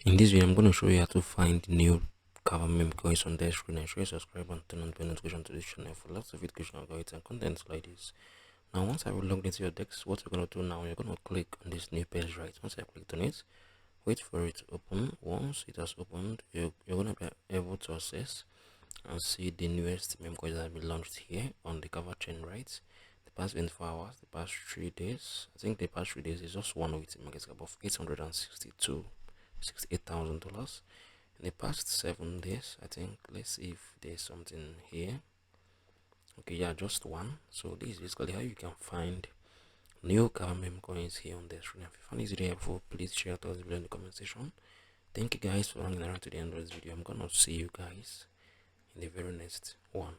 In this video, I'm going to show you how to find new Kava Memecoins on Dexscreener. Show you subscribe and turn on the notification to this channel for lots of educational guides and contents like this. Now, once I will log into your Dex, what you're going to do now, you're going to click on this new page, right? Once I clicked on it, wait for it to open. Once it has opened, you're going to be able to access and see the newest memecoins that have been launched here on the Kava chain, right? The past 24 hours, the past 3 days. I think the past 3 days is just one with a market cap of $68,000. In the past 7 days, I think, let's see if there's something here. Okay, yeah, just one. So this is basically how you can find new Kava Memecoins here on the screen. If you find this video helpful, please share it below in the comment section. Thank you guys for hanging around to the end of this video. I'm gonna see you guys in the very next one.